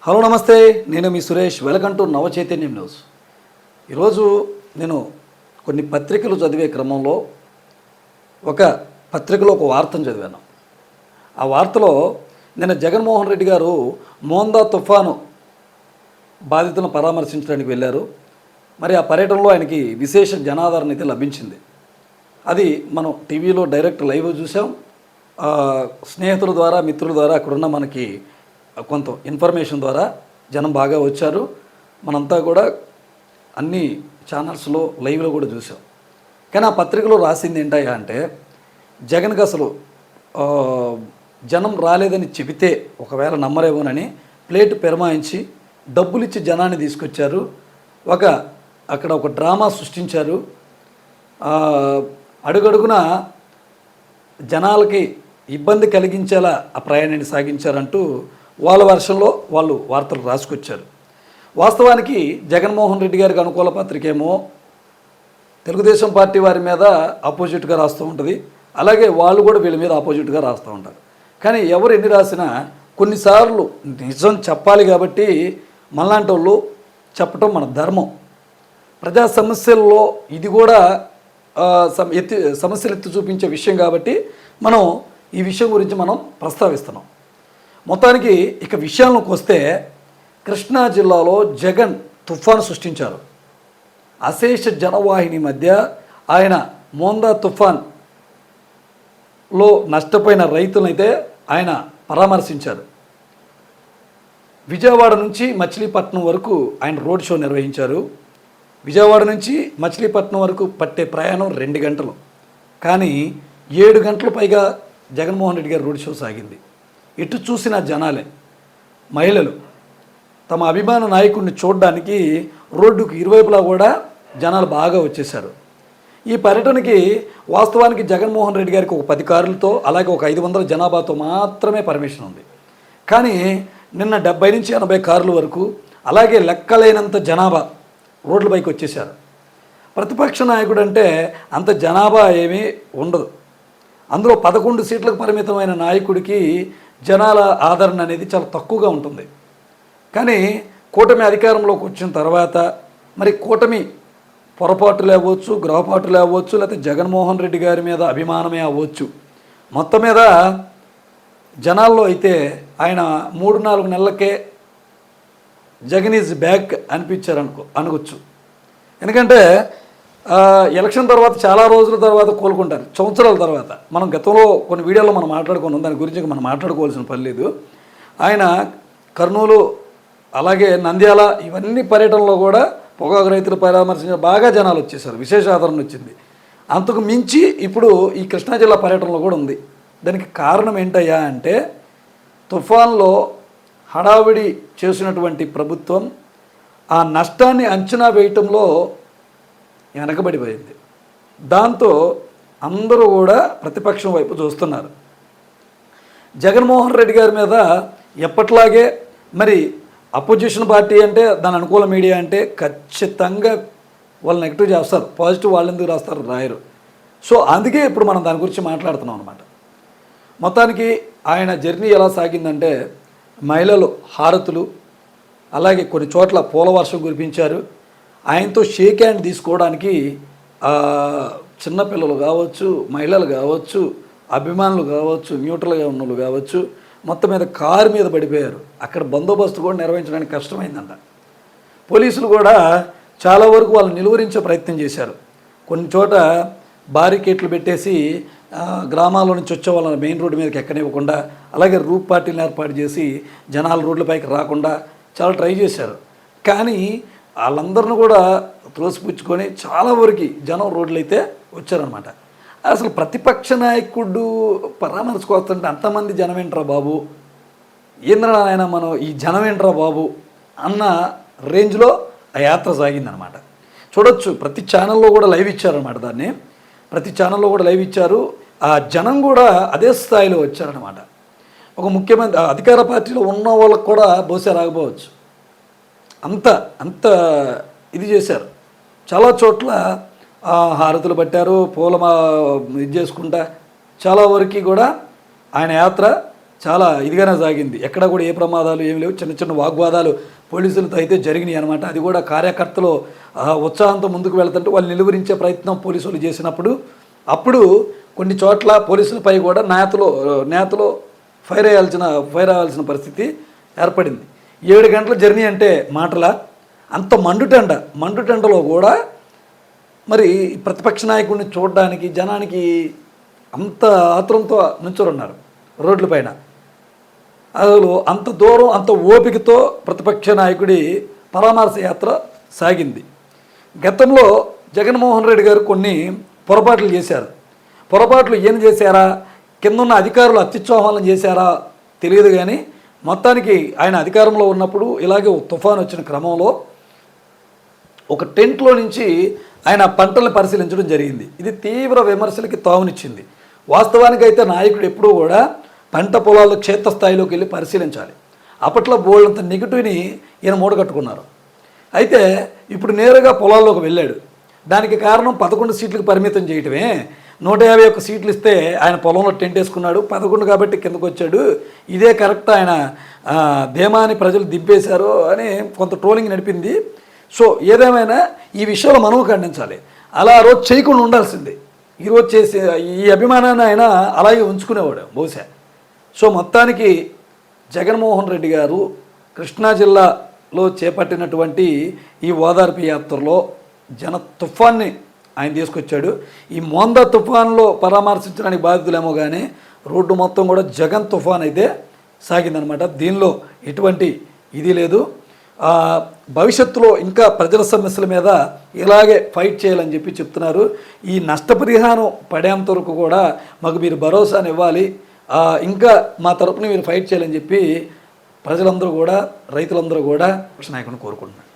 Hello నమస్తే, నేను మీ Suresh. Welcome to నవ చైతన్యం న్యూస్. ఈరోజు నేను కొన్ని పత్రికలు చదివే క్రమంలో ఒక పత్రికలో ఒక వార్తను చదివాను. ఆ వార్తలో నిన్న జగన్మోహన్ రెడ్డి గారు మోందా తుఫాను బాధితులను పరామర్శించడానికి వెళ్ళారు. మరి ఆ పర్యటనలో ఆయనకి విశేష జనాదరణ అయితే లభించింది. అది మనం టీవీలో డైరెక్ట్ లైవ్ చూసాం. స్నేహితుల ద్వారా, మిత్రుల ద్వారా, అక్కడున్న మనకి కొంత ఇన్ఫర్మేషన్ ద్వారా జనం బాగా వచ్చారు. మనంతా కూడా అన్ని ఛానల్స్లో లైవ్లో కూడా చూసాం. కానీ ఆ పత్రికలో రాసింది ఏంటయ్యా అంటే, జగన్కి అసలు జనం రాలేదని చెబితే ఒకవేళ నమ్మరేమోనని ప్లేట్ పెరమాయించి డబ్బులిచ్చి జనాన్ని తీసుకొచ్చారు. అక్కడ ఒక డ్రామా సృష్టించారు. అడుగడుగున జనాలకి ఇబ్బంది కలిగించేలా ఆ ప్రయాణాన్ని సాగించారంటూ వాళ్ళ వర్షంలో వాళ్ళు వార్తలు రాసుకొచ్చారు. వాస్తవానికి జగన్మోహన్ రెడ్డి గారికి అనుకూల పత్రికేమో తెలుగుదేశం పార్టీ వారి మీద ఆపోజిట్గా రాస్తూ ఉంటుంది, అలాగే వాళ్ళు కూడా వీళ్ళ మీద ఆపోజిట్గా రాస్తూ ఉంటారు. కానీ ఎవరు ఎన్ని రాసినా కొన్నిసార్లు నిజం చెప్పాలి కాబట్టి మనలాంటి వాళ్ళు చెప్పటం మన ధర్మం. ప్రజా సమస్యల్లో ఇది కూడా సమస్యలు ఎత్తి చూపించే విషయం కాబట్టి మనం ఈ విషయం గురించి మనం ప్రస్తావిస్తున్నాం. మొత్తానికి ఇక విషయాల్లోకి వస్తే, కృష్ణా జిల్లాలో జగన్ తుఫాను సృష్టించారు. అశేష జనవాహిని మధ్య ఆయన మోందా తుఫాన్లో నష్టపోయిన రైతులనైతే ఆయన పరామర్శించారు. విజయవాడ నుంచి మచిలీపట్నం వరకు ఆయన రోడ్ షో నిర్వహించారు. విజయవాడ నుంచి మచిలీపట్నం వరకు పట్టే ప్రయాణం 2 గంటలు, కానీ 7 గంటల పైగా జగన్మోహన్ రెడ్డి గారి రోడ్ షో సాగింది. ఎటు చూసిన జనాలే. మహిళలు తమ అభిమాన నాయకుడిని చూడడానికి రోడ్డుకు ఇరువైపులా కూడా జనాలు బాగా వచ్చేశారు. ఈ పర్యటనకి వాస్తవానికి జగన్మోహన్ రెడ్డి గారికి ఒక 10 కార్లతో, అలాగే ఒక 500 జనాభాతో మాత్రమే పర్మిషన్ ఉంది. కానీ నిన్న 70 నుంచి 80 కార్ల వరకు, అలాగే లెక్కలేనంత జనాభా రోడ్లపైకి వచ్చేశారు. ప్రతిపక్ష నాయకుడు అంటే అంత జనాభా ఏమీ ఉండదు. అందులో 11 సీట్లకు పరిమితమైన నాయకుడికి జనాల ఆదరణ అనేది చాలా తక్కువగా ఉంటుంది. కానీ కూటమి అధికారంలోకి వచ్చిన తర్వాత మరి కూటమి పొరపాటులు అవ్వచ్చు, గ్రహపాటులు అవ్వచ్చు, లేకపోతే జగన్మోహన్ రెడ్డి గారి మీద అభిమానమే అవ్వచ్చు, మొత్తం మీద జనాల్లో అయితే ఆయన 3-4 నెలలకే జగన్ ఈజ్ బ్యాక్ అనిపించారు అనవచ్చు. ఎందుకంటే ఎలక్షన్ తర్వాత చాలా రోజుల తర్వాత కోలుకుంటారు, సంవత్సరాల తర్వాత. మనం గతంలో కొన్ని వీడియోలో మనం మాట్లాడుకున్నాం, దాని గురించి మనం మాట్లాడుకోవాల్సిన పని లేదు. ఆయన కర్నూలు, అలాగే నంద్యాల, ఇవన్నీ పర్యటనలో కూడా పొగాకు రైతులు పరామర్శించిన బాగా జనాలు వచ్చేసారు, విశేష ఆదరణ వచ్చింది. అంతకు మించి ఇప్పుడు ఈ కృష్ణా జిల్లా పర్యటనలో కూడా ఉంది. దానికి కారణం ఏంటయ్యా అంటే, తుఫాన్లో హడావిడి చేసినటువంటి ప్రభుత్వం ఆ నష్టాన్ని అంచనా వేయటంలో వెనకబడిపోయింది. దాంతో అందరూ కూడా ప్రతిపక్షం వైపు చూస్తున్నారు. జగన్మోహన్ రెడ్డి గారి మీద ఎప్పట్లాగే మరి అపోజిషన్ పార్టీ అంటే, దాని అనుకూల మీడియా అంటే ఖచ్చితంగా వాళ్ళు నెగిటివ్ చేస్తారు, పాజిటివ్ వాళ్ళు ఎందుకు రాస్తారు, రాయరు. సో అందుకే ఇప్పుడు మనం దాని గురించి మాట్లాడుతున్నాం అనమాట. మొత్తానికి ఆయన జర్నీ ఎలా సాగిందంటే, మహిళలు హారతులు, అలాగే కొన్ని చోట్ల పూల వర్షం కురిపించారు. ఆయనతో షేక్ హ్యాండ్ తీసుకోవడానికి చిన్నపిల్లలు కావచ్చు, మహిళలు కావచ్చు, అభిమానులు కావచ్చు, న్యూట్రల్గా ఉన్న వాళ్ళు కావచ్చు, మొత్తం మీద కారు మీద పడిపోయారు. అక్కడ బందోబస్తు కూడా నిర్వహించడానికి కష్టమైందంట. పోలీసులు కూడా చాలా వరకు వాళ్ళు నిలువరించే ప్రయత్నం చేశారు. కొన్ని చోట బారికేట్లు పెట్టేసి గ్రామాల నుంచి వచ్చే వాళ్ళని మెయిన్ రోడ్డు మీదకి ఎక్కనివ్వకుండా, అలాగే రూప్ పార్టీలను ఏర్పాటు చేసి జనాలు రోడ్లపైకి రాకుండా చాలా ట్రై చేశారు. కానీ వాళ్ళందరిని కూడా త్రోసిపుచ్చుకొని చాలా వరకు జనం రోడ్లు అయితే వచ్చారనమాట. అసలు ప్రతిపక్ష నాయకుడు పరామర్శకొస్తుంటే అంతమంది జనం ఏంట్రా బాబు, ఏంద్రా ఆయన మనం ఈ జనం ఏంట్రా బాబు అన్న రేంజ్లో ఆ యాత్ర సాగిందనమాట. చూడొచ్చు, ప్రతి ఛానల్లో కూడా లైవ్ ఇచ్చారనమాట. దాన్ని ప్రతి ఛానల్లో కూడా లైవ్ ఇచ్చారు. ఆ జనం కూడా అదే స్థాయిలో వచ్చారనమాట. ఒక ముఖ్యమంత్రి అధికార పార్టీలో ఉన్న వాళ్ళకు కూడా బహుశా రాకపోవచ్చు, అంత ఇది చేశారు. చాలా చోట్ల హారతులు పట్టారు, పూల ఇది చేసుకుంటా చాలా వరకు కూడా ఆయన యాత్ర చాలా ఇదిగానే సాగింది. ఎక్కడ కూడా ఏ ప్రమాదాలు ఏమి లేవు. చిన్న చిన్న వాగ్వాదాలు పోలీసులతో అయితే జరిగినాయి అనమాట. అది కూడా కార్యకర్తలు ఉత్సాహంతో ముందుకు వెళ్తుంటే వాళ్ళు నిలువరించే ప్రయత్నం పోలీసులు చేసినప్పుడు అప్పుడు కొన్ని చోట్ల పోలీసులపై కూడా నేతలు ఫైర్ అవ్వాల్సిన పరిస్థితి ఏర్పడింది. 7 గంటల జర్నీ అంటే మాటల అంత మండుటెండలో కూడా మరి ప్రతిపక్ష నాయకుడిని చూడడానికి జనానికి అంత ఆత్రంతో నుంచోరున్నారు రోడ్లపైన. అసలు అంత దూరం అంత ఓపికతో ప్రతిపక్ష నాయకుడి పరామర్శ యాత్ర సాగింది. గతంలో జగన్మోహన్ రెడ్డి గారు కొన్ని పొరపాట్లు చేశారు. పొరపాట్లు ఏం చేశారా, కిందున్న అధికారులు అత్యుత్సాహాలను చేశారా తెలియదు. కానీ మొత్తానికి ఆయన అధికారంలో ఉన్నప్పుడు ఇలాగే తుఫాన్ వచ్చిన క్రమంలో ఒక టెంట్లో నుంచి ఆయన పంటలను పరిశీలించడం జరిగింది. ఇది తీవ్ర విమర్శలకి తావునిచ్చింది. వాస్తవానికైతే నాయకుడు ఎప్పుడూ కూడా పంట పొలాల్లో క్షేత్రస్థాయిలోకి వెళ్ళి పరిశీలించాలి. అప్పట్లో బోల్డంత నెగిటివ్ని ఈయన మూడగట్టుకున్నారు. అయితే ఇప్పుడు నేరుగా పొలాల్లోకి వెళ్ళాడు. దానికి కారణం 11 సీట్లకు పరిమితం చేయటమే. 151 సీట్లు ఇస్తే ఆయన పొలంలో టెంట్ వేసుకున్నాడు. 11 కాబట్టి కిందకు వచ్చాడు. ఇదే కరెక్ట్, ఆయన ధీమాని ప్రజలు దింపేశారు అని కొంత ట్రోలింగ్ నడిపింది. సో ఏదేమైనా ఈ విషయంలో మనం ఖండించాలి. అలా ఆ రోజు చేయకుండా ఉండాల్సింది. ఈరోజు చేసే ఈ అభిమానాన్ని ఆయన అలాగే ఉంచుకునేవాడు బహుశా. సో మొత్తానికి జగన్మోహన్ రెడ్డి గారు కృష్ణా జిల్లాలో చేపట్టినటువంటి ఈ ఓదార్పు యాత్రలో జన తుఫాన్ని ఆయన తీసుకొచ్చాడు. ఈ మోందా తుఫాన్లో పరామర్శించడానికి బాధితులేమో కానీ రోడ్డు మొత్తం కూడా జగన్ తుఫాన్ అయితే సాగిందనమాట. దీనిలో ఎటువంటి ఇది లేదు. భవిష్యత్తులో ఇంకా ప్రజల సమస్యల మీద ఇలాగే ఫైట్ చేయాలని చెప్తున్నారు. ఈ నష్టపరిహారం పడేంత వరకు కూడా మాకు మీరు భరోసాను ఇవ్వాలి, ఇంకా మా తరపున మీరు ఫైట్ చేయాలని చెప్పి ప్రజలందరూ కూడా రైతులందరూ కూడా నాయకుని కోరుకుంటున్నారు.